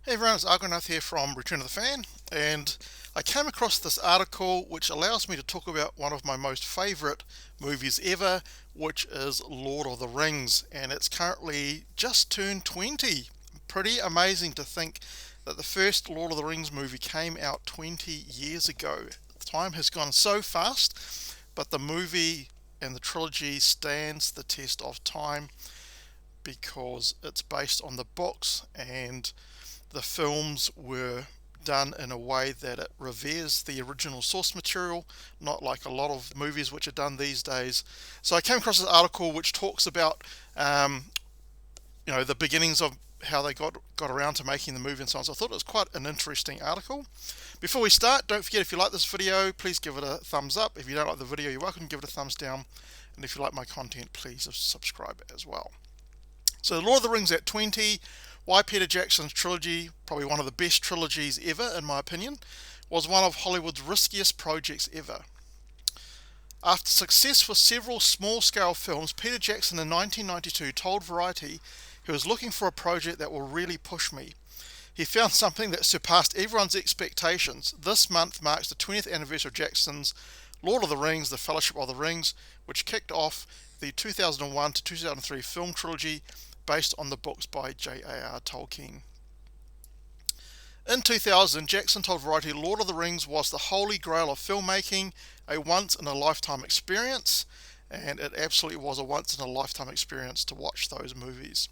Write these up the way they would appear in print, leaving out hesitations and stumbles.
Hey everyone, it's Argonath here from Return of the Fan, and I came across this article which allows me to talk about one of my most favourite movies ever, which is Lord of the Rings, and it's currently just turned 20. Pretty amazing to think that the first Lord of the Rings movie came out 20 years ago. Time has gone so fast, but the movie and the trilogy stands the test of time because it's based on the books, and the films were done in a way that it reveres the original source material, not like a lot of movies which are done these days. So I came across this article which talks about um, the beginnings of how they got around to making the movie and so on. So I thought it was quite an interesting article. Before we start, don't forget, if you like this video, please give it a thumbs up. If you don't like the video, you're welcome to give it a thumbs down. And if you like my content, please subscribe as well. So Lord of the Rings at 20, why Peter Jackson's trilogy, probably one of the best trilogies ever in my opinion, was one of Hollywood's riskiest projects ever. After success for several small-scale films, Peter Jackson in 1992 told Variety he was looking for a project that will really push me. He found something that surpassed everyone's expectations. This month marks the 20th anniversary of Jackson's Lord of the Rings, The Fellowship of the Rings, which kicked off the 2001 to 2003 film trilogy based on the books by J.R.R. Tolkien. In 2000, Jackson told Variety Lord of the Rings was the holy grail of filmmaking, a once-in-a-lifetime experience, and it absolutely was a once-in-a-lifetime experience to watch those movies.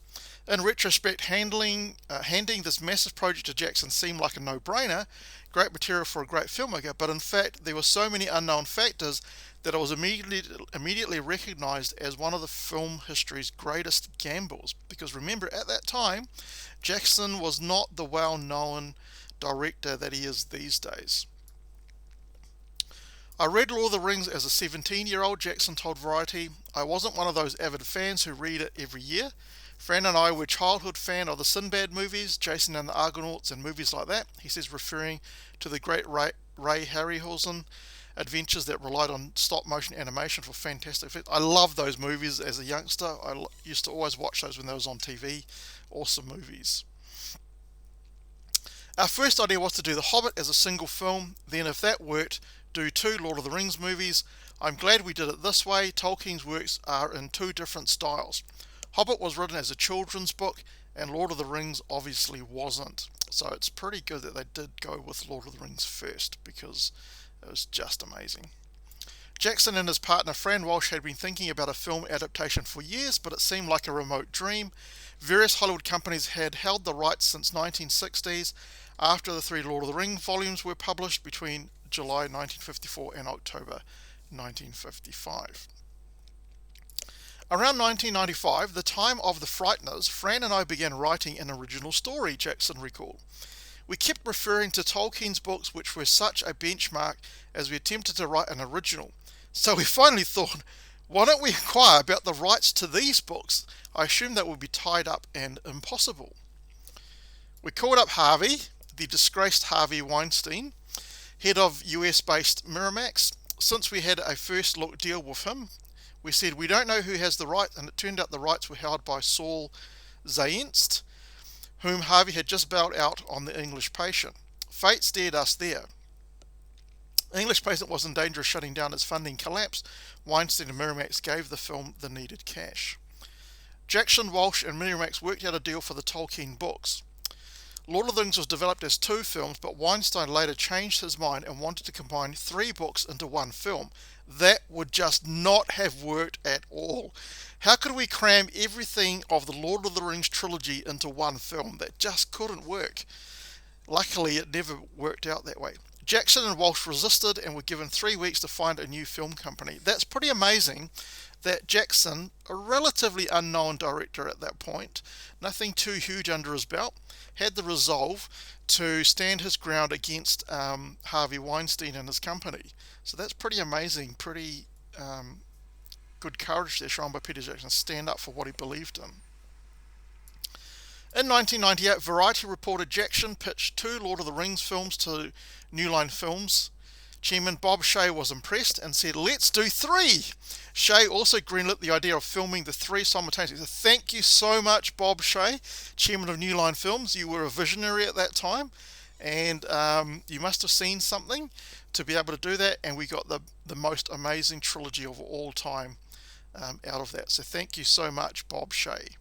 In retrospect, handing this massive project to Jackson seemed like a no-brainer, great material for a great filmmaker, but in fact there were so many unknown factors that it was immediately recognized as one of the film history's greatest gambles. Because remember, at that time, Jackson was not the well-known director that he is these days. I read Lord of the Rings as a 17-year-old, Jackson told Variety. I wasn't one of those avid fans who read it every year. Fran and I were childhood fan of the Sinbad movies, Jason and the Argonauts, and movies like that, he says, referring to the great Ray Harryhausen adventures that relied on stop-motion animation for fantastic effects. I loved those movies as a youngster. I used to always watch those when they was on TV. Awesome movies. Our first idea was to do The Hobbit as a single film, then if that worked, do two Lord of the Rings movies. I'm glad we did it this way. Tolkien's works are in two different styles. Hobbit was written as a children's book, and Lord of the Rings obviously wasn't. So it's pretty good that they did go with Lord of the Rings first, because it was just amazing. Jackson and his partner Fran Walsh had been thinking about a film adaptation for years, but it seemed like a remote dream. Various Hollywood companies had held the rights since 1960s, after the three Lord of the Rings volumes were published between July 1954 and October 1955. Around 1995, the time of The Frighteners, Fran and I began writing an original story, Jackson recalled. We kept referring to Tolkien's books, which were such a benchmark, as we attempted to write an original. So we finally thought, why don't we inquire about the rights to these books? I assumed that would be tied up and impossible. We called up Harvey, the disgraced Harvey Weinstein, head of US-based Miramax. Since we had a first look deal with him, we said we don't know who has the rights, and it turned out the rights were held by Saul Zaentz, whom Harvey had just bailed out on The English Patient. Fate stared us there. English Patient was in danger of shutting down as funding collapsed. Weinstein and Miramax gave the film the needed cash. Jackson, Walsh and Miramax worked out a deal for the Tolkien books. Lord of the Rings was developed as two films, but Weinstein later changed his mind and wanted to combine three books into one film. That would just not have worked at all. How could we cram everything of the Lord of the Rings trilogy into one film? That just couldn't work. Luckily, it never worked out that way. Jackson and Walsh resisted and were given 3 weeks to find a new film company. That's pretty amazing that Jackson, a relatively unknown director at that point, nothing too huge under his belt, had the resolve to stand his ground against Harvey Weinstein and his company. So that's pretty amazing, pretty good courage there shown by Peter Jackson to stand up for what he believed in. In 1998, Variety reported Jackson pitched two Lord of the Rings films to New Line Films Chairman Bob Shaye was impressed and said, "Let's do 3." Shaye also greenlit the idea of filming the 3 simultaneously. So thank you so much, Bob Shaye, Chairman of New Line Films. You were a visionary at that time, and you must have seen something to be able to do that, and we got the most amazing trilogy of all time out of that. So thank you so much, Bob Shaye.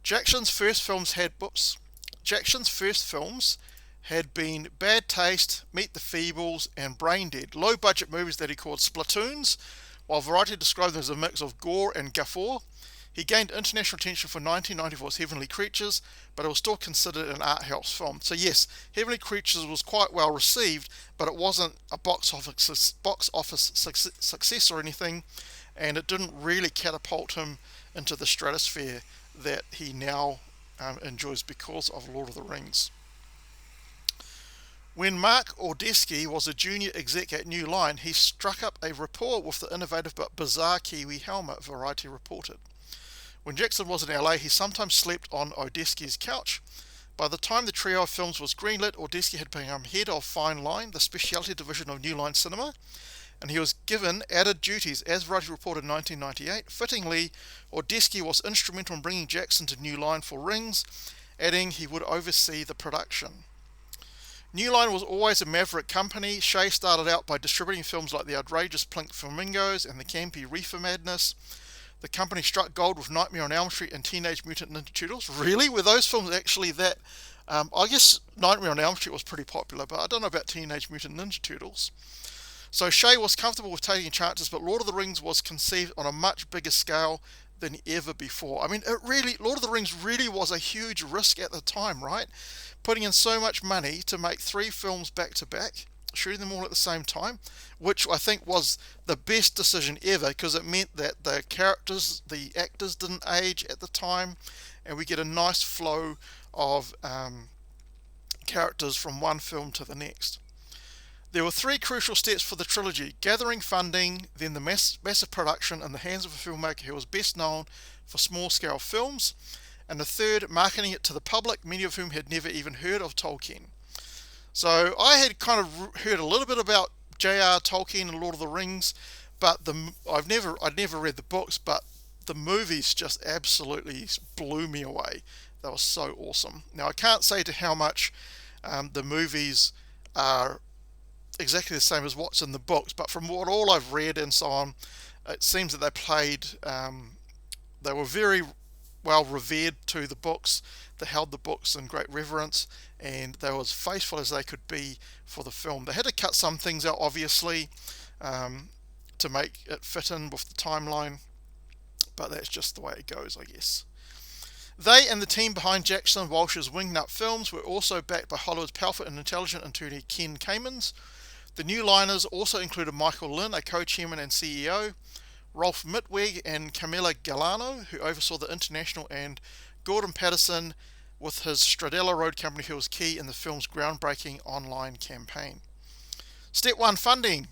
Jackson's first films had been Bad Taste, Meet the Feebles, and Brain Dead, low-budget movies that he called splattoons, while Variety described them as a mix of gore and guffaw. He gained international attention for 1994's Heavenly Creatures, but it was still considered an art house film. So yes, Heavenly Creatures was quite well received, but it wasn't a box office success or anything, and it didn't really catapult him into the stratosphere that he now enjoys because of Lord of the Rings. When Mark Ordesky was a junior exec at New Line, he struck up a rapport with the innovative but bizarre Kiwi Helmer, Variety reported. When Jackson was in LA, he sometimes slept on Ordesky's couch. By the time the trio of films was greenlit, Ordesky had become head of Fine Line, the specialty division of New Line Cinema, and he was given added duties, as Variety reported in 1998. Fittingly, Ordesky was instrumental in bringing Jackson to New Line for Rings, adding he would oversee the production. New Line was always a maverick company. Shaye started out by distributing films like The Outrageous Pink Flamingos and The Campy Reefer Madness. The company struck gold with Nightmare on Elm Street and Teenage Mutant Ninja Turtles. Really? Were those films actually that... I guess Nightmare on Elm Street was pretty popular, but I don't know about Teenage Mutant Ninja Turtles. So Shaye was comfortable with taking chances, but Lord of the Rings was conceived on a much bigger scale than ever before. I mean, Lord of the Rings really was a huge risk at the time, right? Putting in so much money to make 3 films back to back, shooting them all at the same time, which I think was the best decision ever, because it meant that the actors didn't age at the time, and we get a nice flow of characters from one film to the next. There were 3 crucial steps for the trilogy: gathering funding, then the massive production in the hands of a filmmaker who was best known for small-scale films, and the third, marketing it to the public, many of whom had never even heard of Tolkien. So I had kind of heard a little bit about J.R. Tolkien and Lord of the Rings, but I'd never read the books, but the movies just absolutely blew me away. They were so awesome. Now I can't say to how much the movies are exactly the same as what's in the books, but from what all I've read and so on, it seems that they were very well revered to the books. They held the books in great reverence, and they were as faithful as they could be for the film. They had to cut some things out, obviously, to make it fit in with the timeline, but that's just the way it goes, I guess. They and the team behind Jackson Walsh's Wingnut Films were also backed by Hollywood's powerful and intelligent attorney Ken Kamins. The new liners also included Michael Lynn, a co-chairman and CEO, Rolf Mitweg and Camilla Galano, who oversaw the international, and Gordon Patterson with his Stradella Road company, who was key in the film's groundbreaking online campaign. Step 1, funding.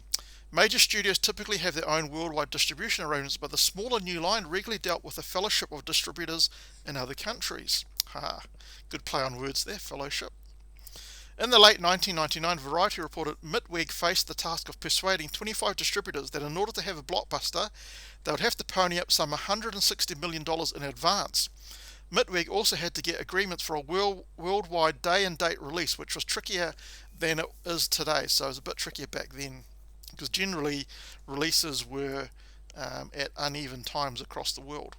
Major studios typically have their own worldwide distribution arrangements, but the smaller New Line regularly dealt with a fellowship of distributors in other countries. Haha, good play on words there, fellowship. In the late 1999, Variety reported Mitweg faced the task of persuading 25 distributors that in order to have a blockbuster, they would have to pony up some $160 million in advance. Mitweg also had to get agreements for a worldwide day and date release, which was trickier than it is today. So it was a bit trickier back then, because generally releases were at uneven times across the world.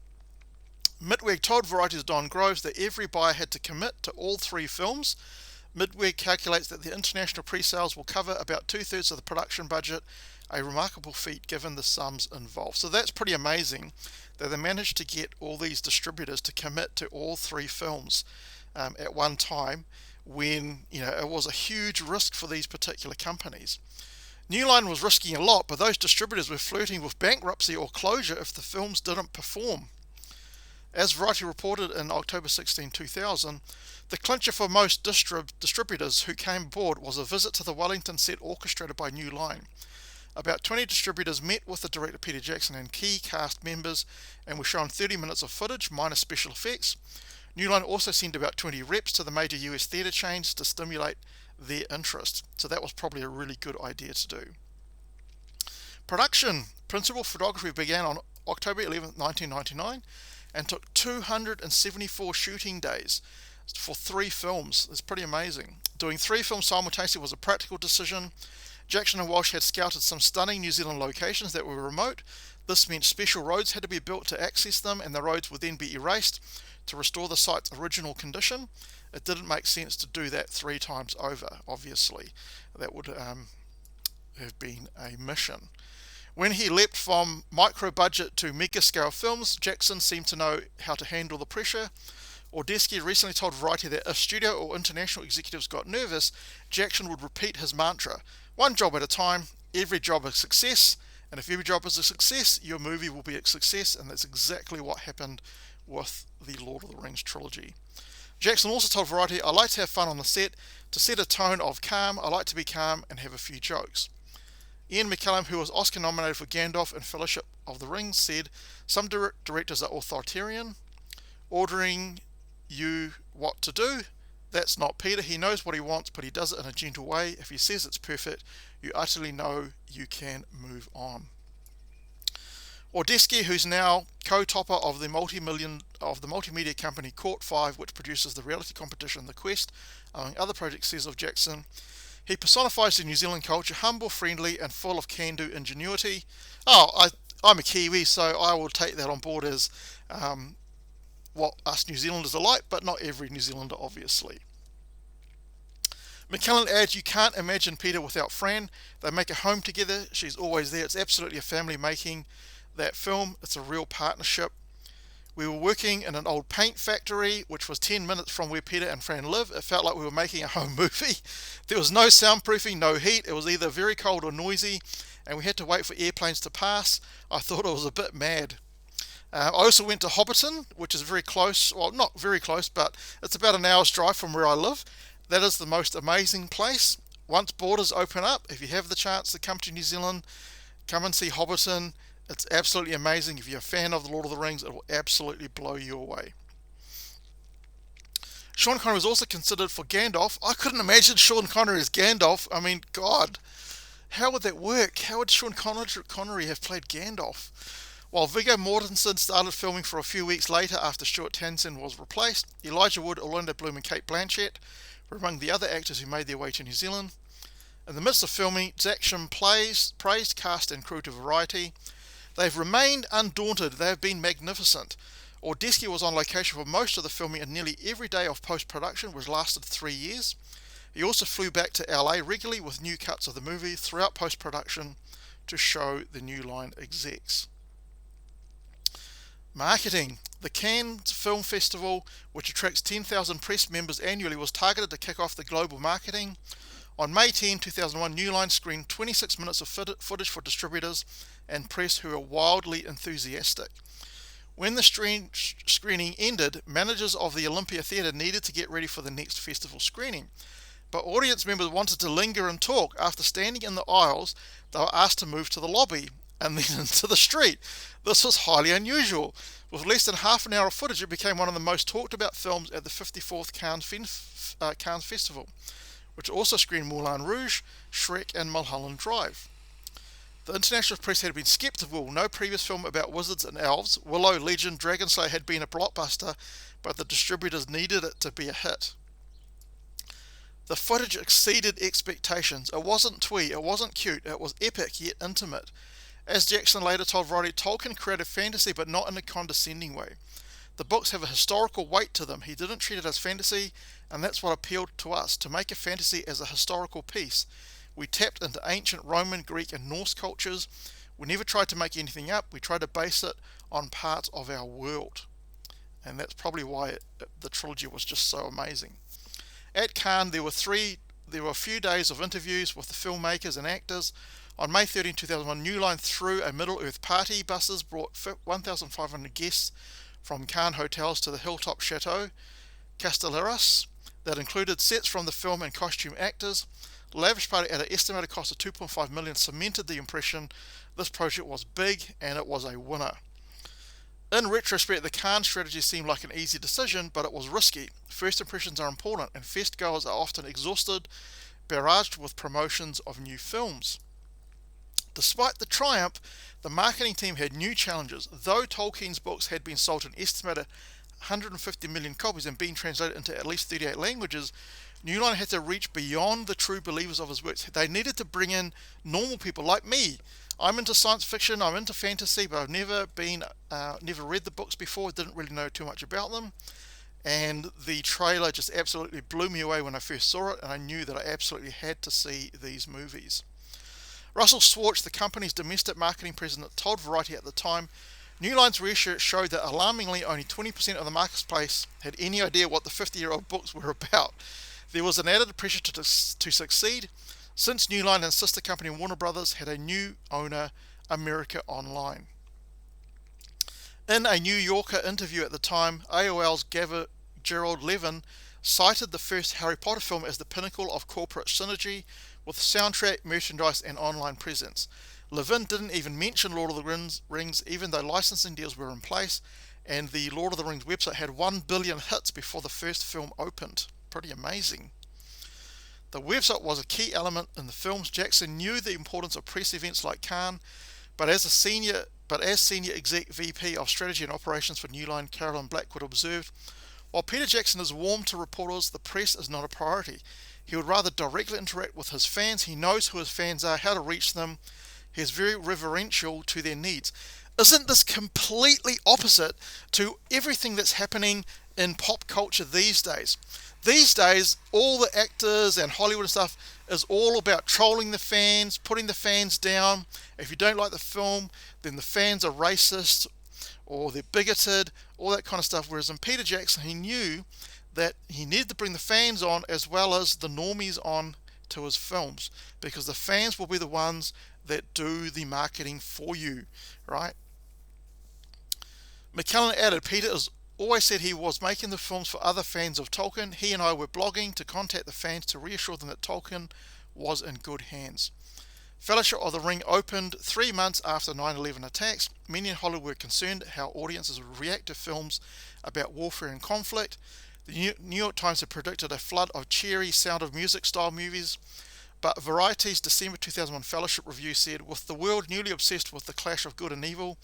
Mitweg told Variety's Don Groves that every buyer had to commit to all 3 films. Mitweg calculates that the international pre-sales will cover about 2/3 of the production budget, a remarkable feat given the sums involved. So that's pretty amazing that they managed to get all these distributors to commit to all 3 films at one time, when it was a huge risk for these particular companies. New Line was risking a lot, but those distributors were flirting with bankruptcy or closure if the films didn't perform. As Variety reported in October 16, 2000, the clincher for most distributors who came aboard was a visit to the Wellington set orchestrated by New Line. About 20 distributors met with the director Peter Jackson and key cast members and were shown 30 minutes of footage, minus special effects. New Line also sent about 20 reps to the major US theatre chains to stimulate their interest. So that was probably a really good idea to do. Production. Principal photography began on October 11th, 1999 and took 274 shooting days for 3 films. It's pretty amazing. Doing 3 films simultaneously was a practical decision. Jackson and Walsh had scouted some stunning New Zealand locations that were remote. This meant special roads had to be built to access them, and the roads would then be erased to restore the site's original condition. It didn't make sense to do that 3 times over, obviously. That would have been a mission. When he leapt from micro-budget to mega-scale films, Jackson seemed to know how to handle the pressure. Ordesky recently told Variety that if studio or international executives got nervous, Jackson would repeat his mantra, one job at a time, every job a success, and if every job is a success, your movie will be a success, and that's exactly what happened with the Lord of the Rings trilogy. Jackson also told Variety, I like to have fun on the set, to set a tone of calm, I like to be calm and have a few jokes. Ian McKellen, who was Oscar nominated for Gandalf and Fellowship of the Ring, said, some directors are authoritarian, ordering you what to do. That's not Peter. He knows what he wants, but he does it in a gentle way. If he says it's perfect, you utterly know you can move on. Ordesky, who's now co-topper of the multimedia company Court 5, which produces the reality competition The Quest, among other projects, says of Jackson, he personifies the New Zealand culture, humble, friendly, and full of can-do ingenuity. I'm a Kiwi, so I will take that on board as what us New Zealanders are like, but not every New Zealander, obviously. McKellen adds, you can't imagine Peter without Fran. They make a home together. She's always there. It's absolutely a family making that film. It's a real partnership. We were working in an old paint factory, which was 10 minutes from where Peter and Fran live. It felt like we were making a home movie. There was no soundproofing, no heat. It was either very cold or noisy, and we had to wait for airplanes to pass. I thought it was a bit mad. I also went to Hobbiton, which is very close, well, not very close, but it's about an hour's drive from where I live. That is the most amazing place. Once borders open up, if you have the chance to come to New Zealand, come and see Hobbiton. It's absolutely amazing. If you're a fan of The Lord of the Rings, it will absolutely blow you away. Sean Connery was also considered for Gandalf. I couldn't imagine Sean Connery as Gandalf. I mean, God, how would that work? How would Sean Connery have played Gandalf? While Viggo Mortensen started filming for a few weeks later after Stuart Townsend was replaced, Elijah Wood, Orlando Bloom and Cate Blanchett were among the other actors who made their way to New Zealand. In the midst of filming, Jackson praised cast and crew to Variety. They've remained undaunted. They have been magnificent. Ordesky was on location for most of the filming and nearly every day of post-production, which lasted 3 years. He also flew back to LA regularly with new cuts of the movie throughout post-production to show the New Line execs. Marketing. The Cannes Film Festival, which attracts 10,000 press members annually, was targeted to kick off the global marketing. On May 10, 2001, New Line screened 26 minutes of footage for distributors and press who were wildly enthusiastic. When the screening ended, managers of the Olympia Theatre needed to get ready for the next festival screening. But audience members wanted to linger and talk. After standing in the aisles, they were asked to move to the lobby and then into the street. This was highly unusual. With less than half an hour of footage, it became one of the most talked about films at the 54th Cannes Festival, which also screened Moulin Rouge, Shrek and Mulholland Drive. The international press had been sceptical. No previous film about wizards and elves, Willow, Legend, Dragonslayer had been a blockbuster, but the distributors needed it to be a hit. The footage exceeded expectations. It wasn't twee, it wasn't cute, it was epic yet intimate. As Jackson later told Variety, Tolkien created fantasy but not in a condescending way. The books have a historical weight to them. He didn't treat it as fantasy, and that's what appealed to us, to make a fantasy as a historical piece. We tapped into ancient Roman, Greek and Norse cultures. We never tried to make anything up. We tried to base it on parts of our world. And that's probably why the trilogy was just so amazing. At Cannes, there were a few days of interviews with the filmmakers and actors. On May 13, 2001, New Line threw a Middle-earth party. Buses brought 1,500 guests from Cannes hotels to the Hilltop Chateau, Castelleras, that included sets from the film and costume actors. The lavish party at an estimated cost of $2.5 million cemented the impression this project was big and it was a winner. In retrospect, the Cannes strategy seemed like an easy decision, but it was risky. First impressions are important, and fest goers are often exhausted barraged with promotions of new films. Despite the triumph, the marketing team had new challenges. Though Tolkien's books had been sold to an estimated 150 million copies and been translated into at least 38 languages, New Line had to reach beyond the true believers of his works. They needed to bring in normal people like me. I'm into science fiction, I'm into fantasy, but I've never read the books before, didn't really know too much about them. And the trailer just absolutely blew me away when I first saw it, and I knew that I absolutely had to see these movies. Russell Schwartz, the company's domestic marketing president, told Variety at the time, New Line's research showed that alarmingly only 20% of the marketplace had any idea what the 50-year-old books were about. There was an added pressure to succeed, since New Line and sister company Warner Brothers had a new owner, America Online. In a New Yorker interview at the time, AOL's Gerald Levin cited the first Harry Potter film as the pinnacle of corporate synergy with soundtrack, merchandise, and online presence. Levin didn't even mention Lord of the Rings, even though licensing deals were in place, and the Lord of the Rings website had 1 billion hits before the first film opened. Pretty amazing. The website was a key element in the films. Jackson knew the importance of press events like Cannes, but as senior exec VP of strategy and operations for New Line, Carolyn Blackwood observed, while Peter Jackson is warm to reporters, the press is not a priority. He would rather directly interact with his fans. He knows who his fans are, how to reach them. He is very reverential to their needs. Isn't this completely opposite to everything that's happening in pop culture these days? These days, all the actors and Hollywood and stuff is all about trolling the fans, putting the fans down. If you don't like the film, then the fans are racist or they're bigoted, all that kind of stuff. Whereas in Peter Jackson, he knew that he needed to bring the fans on as well as the normies on to his films, because the fans will be the ones that do the marketing for you, right? McKellen added, Peter has always said he was making the films for other fans of Tolkien. He and I were blogging to contact the fans to reassure them that Tolkien was in good hands. Fellowship of the Ring opened 3 months after 9/11 attacks. Many in Hollywood were concerned how audiences would react to films about warfare and conflict. The New York Times had predicted a flood of cheery Sound of Music style movies, but Variety's December 2001 Fellowship review said, with the world newly obsessed with the clash of good and evil,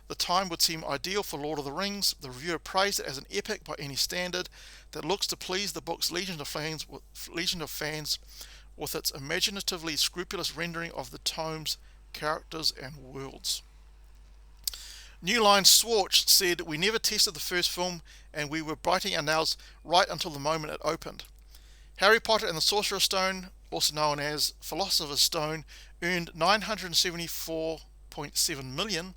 the time would seem ideal for Lord of the Rings. The reviewer praised it as an epic by any standard that looks to please the book's legion of fans with its imaginatively scrupulous rendering of the tome's characters and worlds. New Line Schwartz said, we never tested the first film and we were biting our nails right until the moment it opened. Harry Potter and the Sorcerer's Stone, also known as Philosopher's Stone, earned $974.7 million,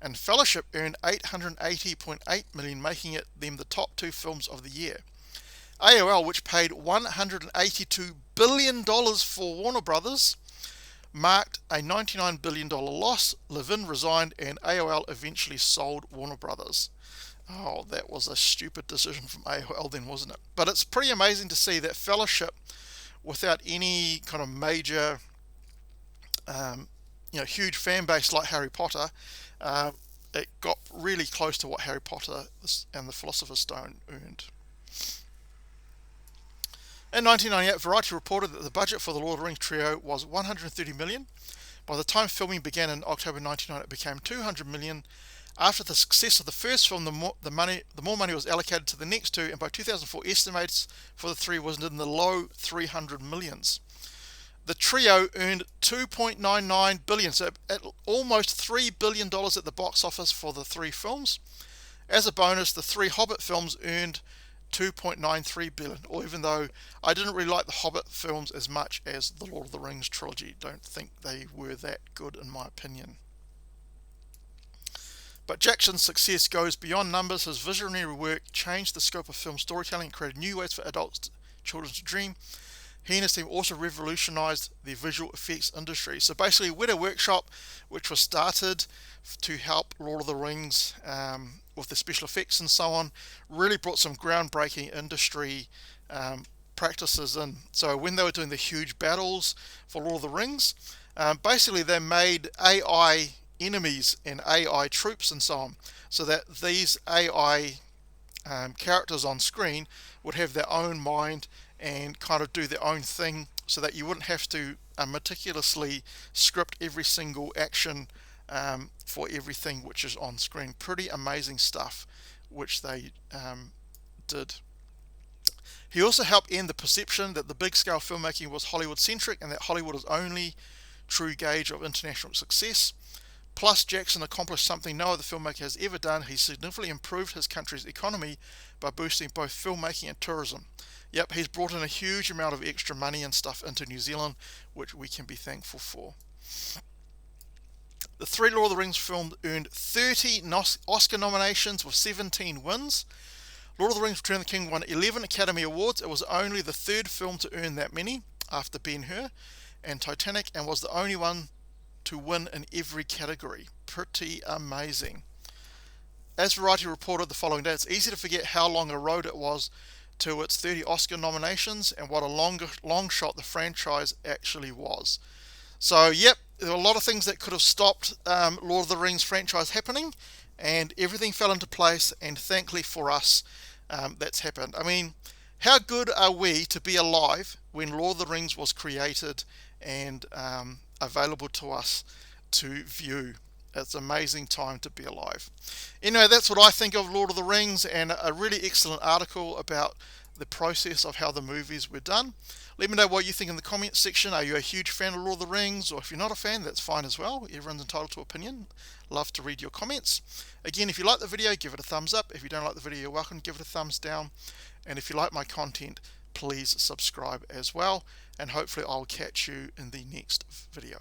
and Fellowship earned $880.8 million, making them the top 2 films of the year. AOL, which paid $182 billion for Warner Brothers, marked a $99 billion loss. Levin resigned and AOL eventually sold Warner Brothers. Oh, that was a stupid decision from AOL then, wasn't it? But it's pretty amazing to see that Fellowship, without any kind of major, huge fan base like Harry Potter, it got really close to what Harry Potter and the Philosopher's Stone earned. In 1998, Variety reported that the budget for the Lord of the Rings trio was $130 million. By the time filming began in October 1999, it became $200 million. After the success of the first film, the more money was allocated to the next 2, and by 2004, estimates for the 3 was in the low 300 millions. The trio earned $2.99 billion, so at almost $3 billion at the box office for the 3 films. As a bonus, the 3 Hobbit films earned $2.93 billion, or even though I didn't really like the Hobbit films as much as the Lord of the Rings trilogy. Don't think they were that good in my opinion. But Jackson's success goes beyond numbers. His visionary work changed the scope of film storytelling and created new ways for adults, children to dream. He and his team also revolutionized the visual effects industry. So basically, Weta Workshop, which was started to help Lord of the Rings with the special effects and so on, really brought some groundbreaking industry practices in. So when they were doing the huge battles for Lord of the Rings, basically they made AI enemies and AI troops and so on, so that these AI characters on screen would have their own mind and kind of do their own thing, so that you wouldn't have to meticulously script every single action for everything which is on screen. Pretty amazing stuff which they did. He also helped end the perception that the big scale filmmaking was Hollywood centric and that Hollywood is only true gauge of international success. Plus, Jackson accomplished something no other filmmaker has ever done. He significantly improved his country's economy by boosting both filmmaking and tourism. Yep, he's brought in a huge amount of extra money and stuff into New Zealand, which we can be thankful for. The three Lord of the Rings films earned 30 Oscar nominations with 17 wins. Lord of the Rings Return of the King won 11 Academy Awards. It was only the third film to earn that many, after Ben-Hur and Titanic, and was the only one to win in every category. Pretty amazing. As Variety reported the following day, it's easy to forget how long a road it was to its 30 Oscar nominations and what a long shot the franchise actually was. So, yep, there were a lot of things that could have stopped Lord of the Rings franchise happening, and everything fell into place, and thankfully for us, that's happened. I mean, how good are we to be alive when Lord of the Rings was created and available to us to view? It's an amazing time to be alive. Anyway, that's what I think of Lord of the Rings, and a really excellent article about the process of how the movies were done. Let me know what you think in the comments section. Are you a huge fan of Lord of the Rings? Or if you're not a fan, that's fine as well. Everyone's entitled to opinion. Love to read your comments. Again, if you like the video, give it a thumbs up. If you don't like the video, you're welcome to give it a thumbs down. And if you like my content, please subscribe as well. And hopefully I'll catch you in the next video.